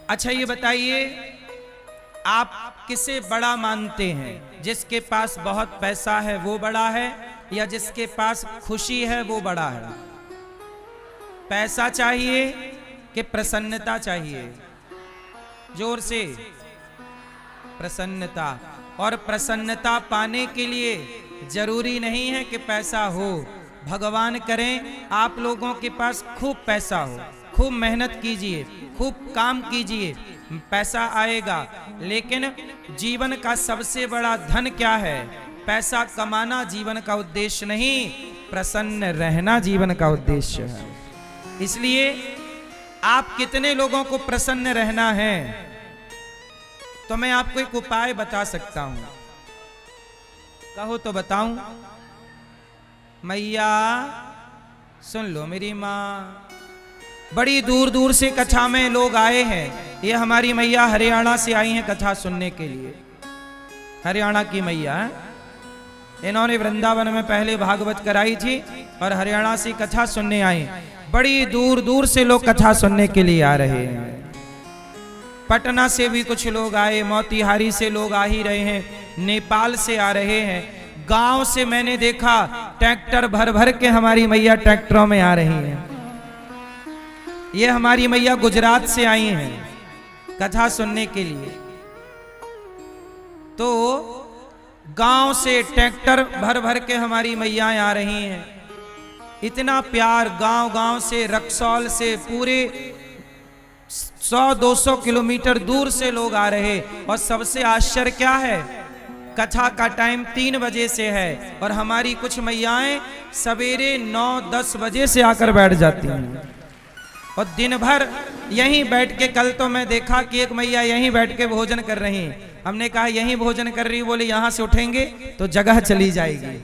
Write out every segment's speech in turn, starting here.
अच्छा ये बताइए, आप किसे बड़ा मानते हैं? जिसके पास बहुत पैसा है वो बड़ा है, या जिसके पास खुशी है वो बड़ा है? पैसा चाहिए कि प्रसन्नता चाहिए? जोर से। प्रसन्नता। और प्रसन्नता पाने के लिए जरूरी नहीं है कि पैसा हो। भगवान करें आप लोगों के पास खूब पैसा हो, खूब मेहनत कीजिए, खूब काम कीजिए, पैसा आएगा। लेकिन जीवन का सबसे बड़ा धन क्या है? पैसा कमाना जीवन का उद्देश्य नहीं, प्रसन्न रहना जीवन का उद्देश्य है। इसलिए आप कितने लोगों को प्रसन्न रहना है, तो मैं आपको एक उपाय बता सकता हूं। कहो तो बताऊं? मैया सुन लो मेरी माँ। बड़ी दूर दूर से कथा में लोग आए हैं। ये हमारी मैया हरियाणा से आई हैं कथा सुनने के लिए। हरियाणा की मैया, इन्होंने वृंदावन में पहले भागवत कराई थी और हरियाणा से कथा सुनने आई। बड़ी दूर दूर से लोग कथा सुनने के लिए आ रहे हैं। पटना से भी कुछ लोग आए, मोतिहारी से लोग आ ही रहे हैं, नेपाल से आ रहे हैं। गांव से मैंने देखा ट्रैक्टर भर भर के हमारी मैया ट्रैक्टरों में आ रही हैं। ये हमारी मैया गुजरात से आई हैं कथा सुनने के लिए। तो गांव से ट्रैक्टर भर भर के हमारी मैयाएं आ रही हैं। इतना प्यार, गांव गांव से, रक्सौल से, पूरे 100-200 किलोमीटर दूर से लोग आ रहे। और सबसे आश्चर्य क्या है, कथा का टाइम 3 बजे से है और हमारी कुछ मैयाएं सवेरे 9-10 बजे से आकर बैठ जाती हैं और दिन भर यहीं बैठ के। कल तो मैं देखा कि एक मैया यहीं बैठ के भोजन कर रही हैं। हमने कहा यहीं भोजन कर रही, बोले यहां से उठेंगे तो जगह चली जाएगी।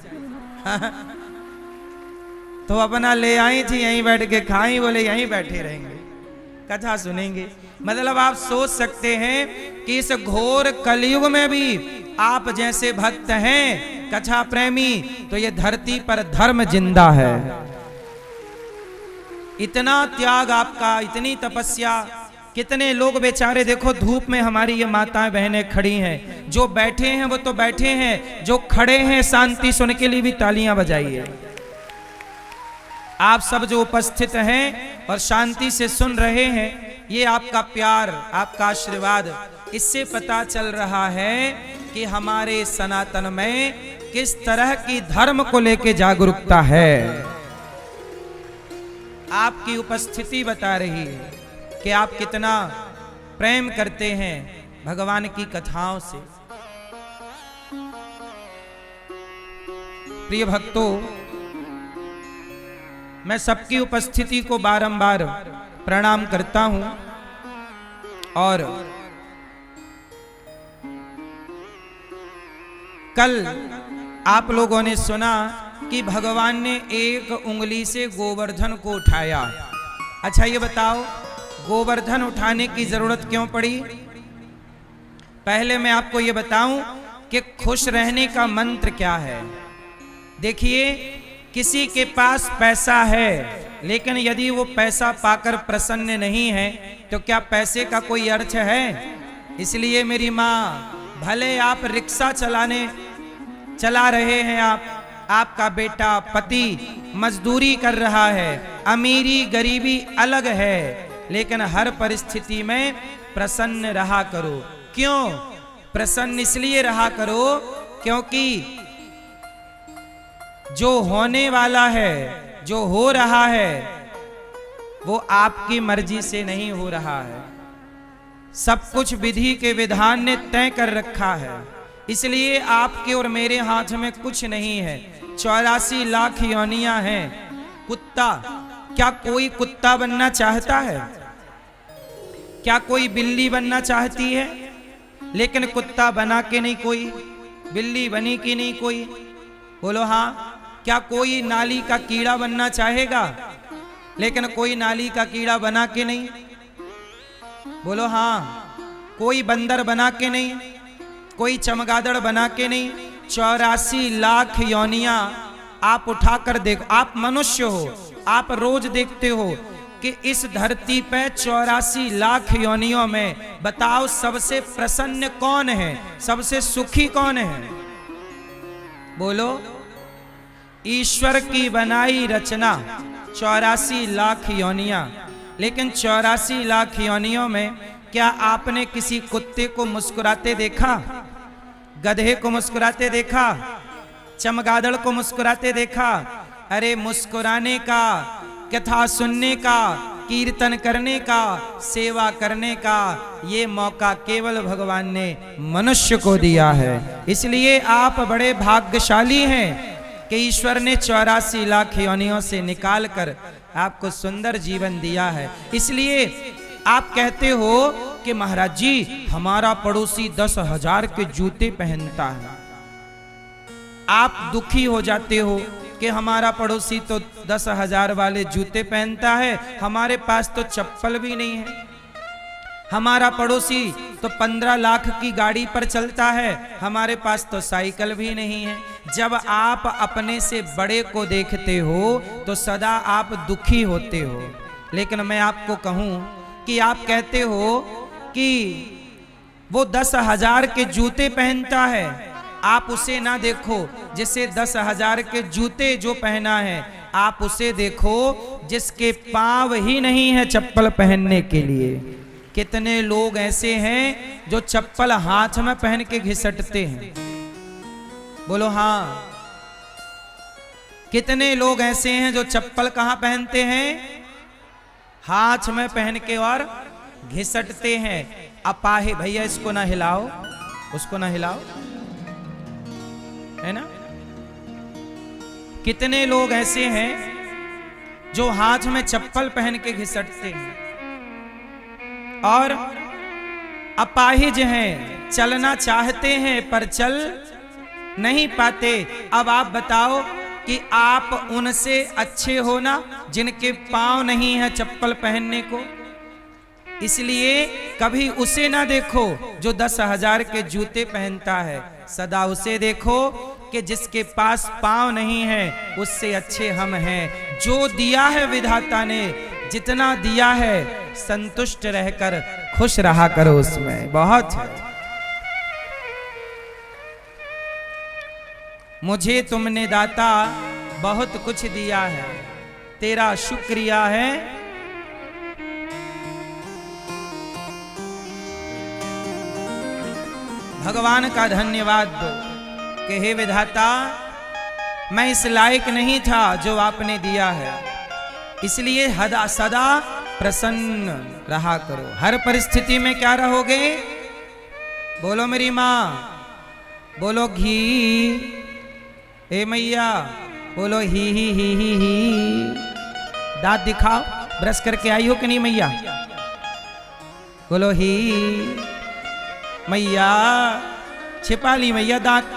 तो अपना ले आई थी, यहीं बैठ के खाई, बोले यहीं बैठे रहेंगे, कथा सुनेंगे। मतलब आप सोच सकते हैं कि इस घोर कलयुग में भी आप जैसे भक्त हैं, कथा प्रेमी, तो ये धरती पर धर्म जिंदा है। इतना त्याग आपका, इतनी तपस्या। कितने लोग बेचारे देखो धूप में हमारी ये माताएं बहनें खड़ी हैं। जो बैठे हैं वो तो बैठे हैं, जो खड़े हैं शांति सुन के लिए भी तालियां बजाइए। आप सब जो उपस्थित हैं और शांति से सुन रहे हैं, ये आपका प्यार, आपका आशीर्वाद, इससे पता चल रहा है कि हमारे सनातन में किस तरह की धर्म को लेके जागरूकता है। आपकी उपस्थिति बता रही है कि आप कितना प्रेम करते हैं भगवान की कथाओं से। प्रिय भक्तों, मैं सबकी उपस्थिति को बारंबार प्रणाम करता हूं और कल आप लोगों ने सुना कि भगवान ने एक उंगली से गोवर्धन को उठाया। अच्छा ये बताओ, गोवर्धन उठाने की जरूरत क्यों पड़ी? पहले मैं आपको ये बताऊं कि खुश रहने का मंत्र क्या है। देखिए, किसी के पास पैसा है, लेकिन यदि वो पैसा पाकर प्रसन्न नहीं है तो क्या पैसे का कोई अर्थ है? इसलिए मेरी माँ, भले आप रिक्शा चला रहे हैं, आपका बेटा पति मजदूरी कर रहा है, अमीरी गरीबी अलग है, लेकिन हर परिस्थिति में प्रसन्न रहा करो। क्यों प्रसन्न? इसलिए रहा करो क्योंकि जो होने वाला है, जो हो रहा है, वो आपकी मर्जी से नहीं हो रहा है। सब कुछ विधि के विधान ने तय कर रखा है। इसलिए आपके और मेरे हाथ में कुछ नहीं है। 84 लाख योनियां हैं। कुत्ता, क्या कोई कुत्ता बनना चाहता है? क्या कोई बिल्ली बनना चाहती है? लेकिन कुत्ता बना के नहीं कोई, बिल्ली बनी कि नहीं कोई? बोलो हाँ। क्या कोई नाली का कीड़ा बनना चाहेगा? लेकिन कोई नाली का कीड़ा बना के नहीं। बोलो हाँ। कोई बंदर बना के नहीं, कोई चमगादड़ बना के नहीं। 84 लाख योनियां आप उठाकर देखो। आप मनुष्य हो, आप रोज देखते हो कि इस धरती पे 84 लाख योनियों में बताओ सबसे प्रसन्न कौन है, सबसे सुखी कौन है? बोलो। ईश्वर की बनाई रचना 84 लाख योनियां, लेकिन 84 लाख योनियों में क्या आपने किसी कुत्ते को मुस्कुराते देखा, गधे को मुस्कुराते देखा, चमगादड़ को मुस्कुराते देखा? अरे मुस्कुराने का, कथा सुनने का, कीर्तन करने का, सेवा करने का ये मौका केवल भगवान ने मनुष्य को दिया है। इसलिए आप बड़े भाग्यशाली हैं कि ईश्वर ने 84 लाख योनियों से निकालकर आपको सुंदर जीवन दिया है। इसलिए आप कहते हो कि महाराज जी हमारा पड़ोसी 10,000 के जूते पहनता है। आप दुखी हो जाते हो कि हमारा पड़ोसी तो 10,000 वाले जूते पहनता है, हमारे पास तो चप्पल भी नहीं है। हमारा पड़ोसी तो 15 लाख की गाड़ी पर चलता है, हमारे पास तो साइकिल भी नहीं है। जब आप अपने से बड़े को देखते हो तो सदा आप दुखी होते हो। लेकिन मैं आपको कहूं कि आप कहते हो कि वो 10,000 के जूते पहनता है, आप उसे ना देखो जिसे 10,000 के जूते जो पहना है, आप उसे देखो जिसके पांव ही नहीं है चप्पल पहनने के लिए। कितने लोग ऐसे हैं जो चप्पल हाथ में पहन के घिसटते हैं? बोलो हाँ। कितने लोग ऐसे हैं जो चप्पल कहां पहनते हैं? हाथ में पहन के और घिसटते हैं। अपाहे भैया इसको ना हिलाओ, उसको ना हिलाओ, है ना? कितने लोग ऐसे हैं जो हाथ में चप्पल पहन के घिसटते हैं और अपाहिज हैं, चलना चाहते हैं पर चल नहीं पाते। अब आप बताओ कि आप उनसे अच्छे हो ना जिनके पांव नहीं है चप्पल पहनने को? इसलिए कभी उसे ना देखो जो 10,000 के जूते पहनता है, सदा उसे देखो कि जिसके पास पांव नहीं है, उससे अच्छे हम हैं। जो दिया है विधाता ने, जितना दिया है संतुष्ट रहकर खुश रहा करो उसमें, बहुत है। मुझे तुमने दाता बहुत कुछ दिया है, तेरा शुक्रिया है। भगवान का धन्यवाद दो कि हे विधाता, मैं इस लायक नहीं था जो आपने दिया है, इसलिए सदा प्रसन्न रहा करो। हर परिस्थिति में क्या रहोगे? बोलो मेरी माँ, बोलो घी, ए मैया बोलो ही ही। दांत दिखाओ, ब्रश करके आई हो कि नहीं मैया? बोलो ही मैया, छिपा ली मैया दांत।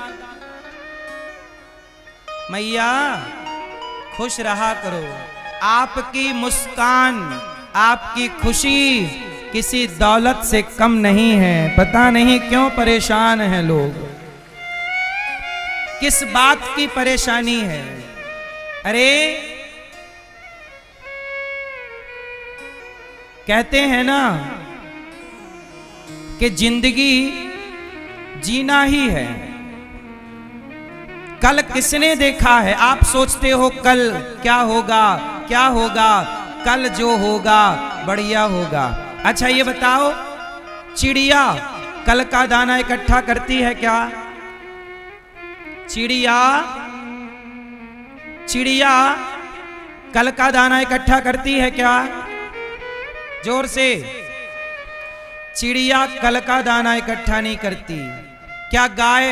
मैया खुश रहा करो। आपकी मुस्कान, आपकी खुशी किसी दौलत से कम नहीं है। पता नहीं क्यों परेशान हैं लोग, किस बात की परेशानी है? अरे कहते हैं ना कि जिंदगी जीना ही है। कल किसने देखा है? आप सोचते हो कल क्या होगा, क्या होगा? कल जो होगा बढ़िया होगा। अच्छा ये बताओ, चिड़िया कल का दाना इकट्ठा करती है क्या? चिड़िया कल का दाना इकट्ठा करती है क्या? जोर से। चिड़िया कल का दाना इकट्ठा नहीं करती। क्या गाय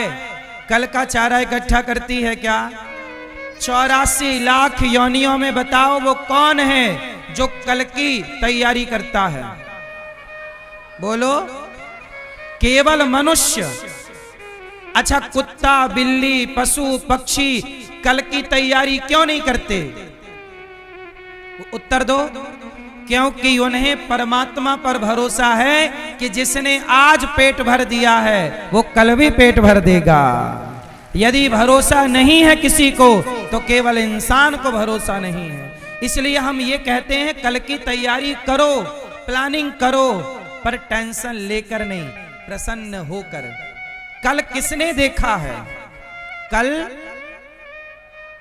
कल का चारा इकट्ठा करती है क्या? 84 लाख योनियों में बताओ वो कौन है जो कल की तैयारी करता है? बोलो। केवल मनुष्य। अच्छा कुत्ता, बिल्ली, पशु, पक्षी कल की तैयारी क्यों नहीं करते? उत्तर दो। क्योंकि उन्हें परमात्मा पर भरोसा है कि जिसने आज पेट भर दिया है वो कल भी पेट भर देगा। यदि भरोसा नहीं है किसी को तो केवल इंसान को भरोसा नहीं है। इसलिए हम ये कहते हैं कल की तैयारी करो, प्लानिंग करो, पर टेंशन लेकर नहीं, प्रसन्न होकर। कल किसने देखा है?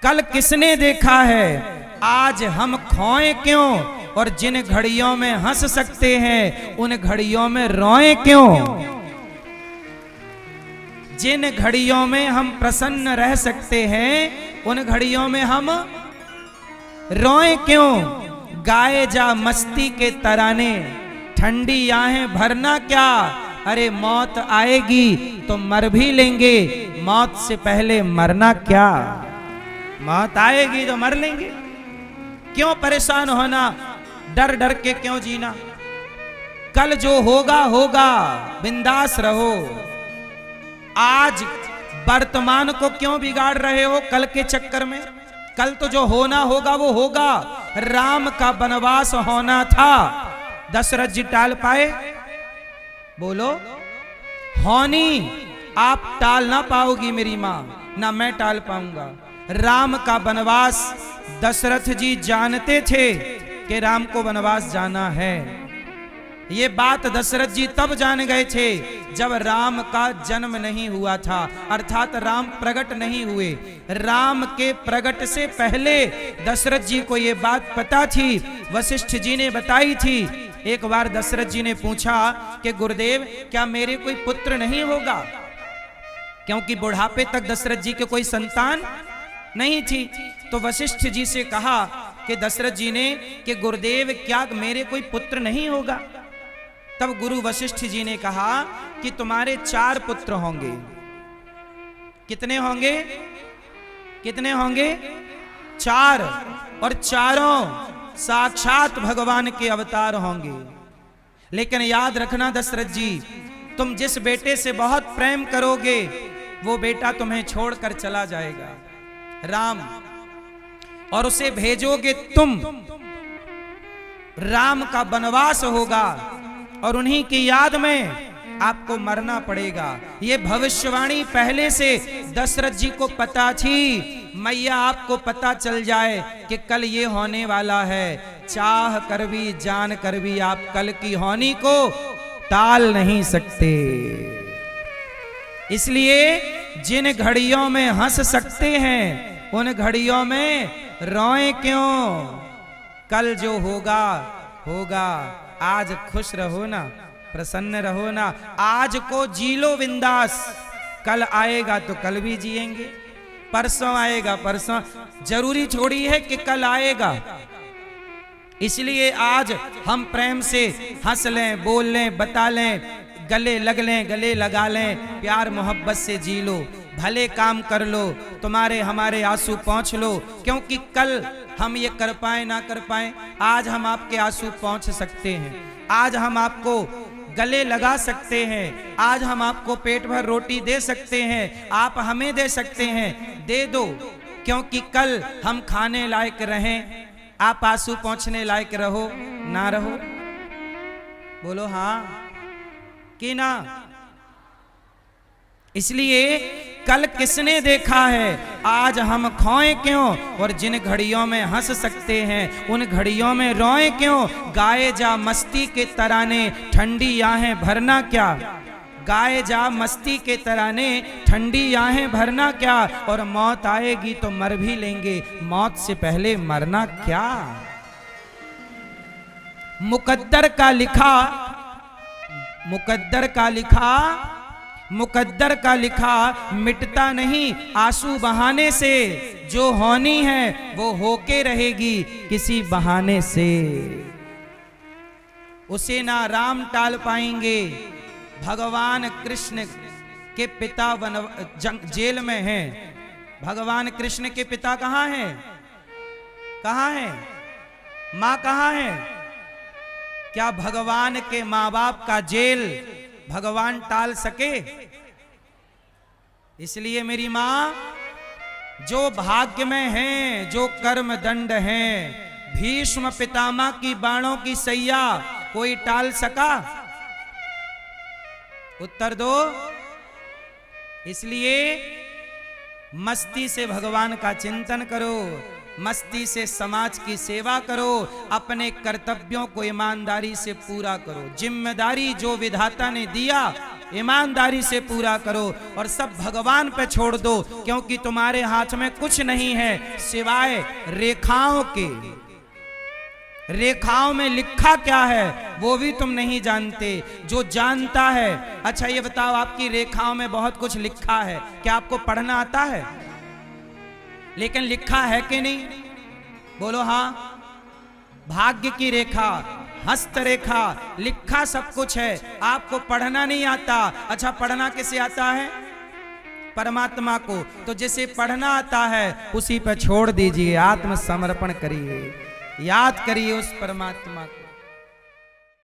कल किसने देखा है? आज हम खोए क्यों? और जिन घड़ियों में हंस सकते हैं उन घड़ियों में रोए क्यों? जिन घड़ियों में हम प्रसन्न रह सकते हैं उन घड़ियों में हम रोए क्यों? गाए जा मस्ती के तराने, ठंडी आहें भरना क्या? अरे मौत आएगी तो मर भी लेंगे, मौत से पहले मरना क्या? मौत आएगी तो मर लेंगे, क्यों परेशान होना, डर डर के क्यों जीना? कल जो होगा होगा, बिंदास रहो। आज वर्तमान को क्यों बिगाड़ रहे हो कल के चक्कर में? कल तो जो होना होगा वो होगा। राम का वनवास होना था, दशरथ जी टाल पाए? बोलो, होनी आप टाल ना पाओगी मेरी मां, ना मैं टाल पाऊंगा। राम का वनवास दशरथ जी जानते थे कि राम को वनवास जाना है। ये बात दशरथ जी तब जान गए थे जब राम का जन्म नहीं हुआ था, अर्थात राम प्रकट नहीं हुए। राम के प्रकट से पहले दशरथ जी को ये बात पता थी, वशिष्ठ जी ने बताई थी। एक बार दशरथ जी ने पूछा कि गुरुदेव क्या मेरे कोई पुत्र नहीं होगा? क्योंकि बुढ़ापे तक दशरथ जी के कोई संतान नहीं थी। तो वशिष्ठ जी से कहा कि दशरथ जी ने कि गुरुदेव क्या मेरे कोई पुत्र नहीं होगा? तब गुरु वशिष्ठ जी ने कहा कि तुम्हारे 4 पुत्र होंगे। कितने होंगे? कितने होंगे? 4, और चारों साक्षात भगवान के अवतार होंगे। लेकिन याद रखना दशरथ जी, तुम जिस बेटे से बहुत प्रेम करोगे वो बेटा तुम्हें छोड़कर चला जाएगा, राम, और उसे भेजोगे तुम। राम का वनवास होगा और उन्हीं की याद में आपको मरना पड़ेगा। ये भविष्यवाणी पहले से दशरथ जी को पता थी। मैया आपको पता चल जाए कि कल ये होने वाला है, चाह कर भी जान कर भी आप कल की होनी को टाल नहीं सकते। इसलिए जिन घड़ियों में हंस सकते हैं उन घड़ियों में रोए क्यों? कल जो होगा होगा, आज खुश रहो ना, प्रसन्न रहो ना, आज को जी लो बिंदास। कल आएगा तो कल भी जिएंगे, परसों आएगा परसों, जरूरी थोड़ी है कि कल आएगा। इसलिए आज हम प्रेम से हंस लें, बोल लें, बता लें, गले लग लें, गले लगा लें, प्यार मोहब्बत से जी लो, भले काम कर लो, तुम्हारे हमारे आंसू पहुंच लो। क्योंकि कल हम ये कर पाए ना कर पाए, आज हम आपके आंसू पहुंच सकते हैं, आज हम आपको गले लगा सकते हैं, आज हम आपको पेट भर रोटी दे सकते हैं, आप हमें दे सकते हैं, दे दो। क्योंकि कल हम खाने लायक रहें, आप आंसू पहुंचने लायक रहो ना रहो, बोलो हाँ कि ना। इसलिए कल किसने देखा है, आज हम खोए क्यों? और जिन घड़ियों में हंस सकते हैं उन घड़ियों में रोए क्यों? गाए जा मस्ती के तराने, ठंडी आहें भरना क्या? गाए जा मस्ती के तराने, ठंडी आहें भरना क्या? और मौत आएगी तो मर भी लेंगे, मौत से पहले मरना क्या? मुकद्दर का लिखा, मुकद्दर का लिखा, मुकद्दर का लिखा मिटता नहीं आंसू बहाने से। जो होनी है वो होके रहेगी किसी बहाने से। उसे ना राम टाल पाएंगे। भगवान कृष्ण के पिता जेल में हैं। भगवान कृष्ण के पिता कहाँ हैं? कहाँ हैं? माँ कहाँ है? क्या भगवान के माँ बाप का जेल भगवान टाल सके? इसलिए मेरी मां, जो भाग्य में हैं, जो कर्म दंड हैं, भीष्म पितामह की बाणों की सैया कोई टाल सका? उत्तर दो। इसलिए मस्ती से भगवान का चिंतन करो, मस्ती से समाज की सेवा करो, अपने कर्तव्यों को ईमानदारी से पूरा करो। जिम्मेदारी जो विधाता ने दिया ईमानदारी से पूरा करो और सब भगवान पे छोड़ दो, क्योंकि तुम्हारे हाथ में कुछ नहीं है सिवाय रेखाओं के। रेखाओं में लिखा क्या है वो भी तुम नहीं जानते, जो जानता है। अच्छा ये बताओ, आपकी रेखाओं में बहुत कुछ लिखा है, क्या आपको पढ़ना आता है? लेकिन लिखा है कि नहीं? बोलो हाँ। भाग्य की रेखा, हस्त रेखा, लिखा सब कुछ है, आपको पढ़ना नहीं आता। अच्छा पढ़ना किसे आता है? परमात्मा को। तो जिसे पढ़ना आता है उसी पर छोड़ दीजिए, आत्मसमर्पण करिए, याद करिए उस परमात्मा को।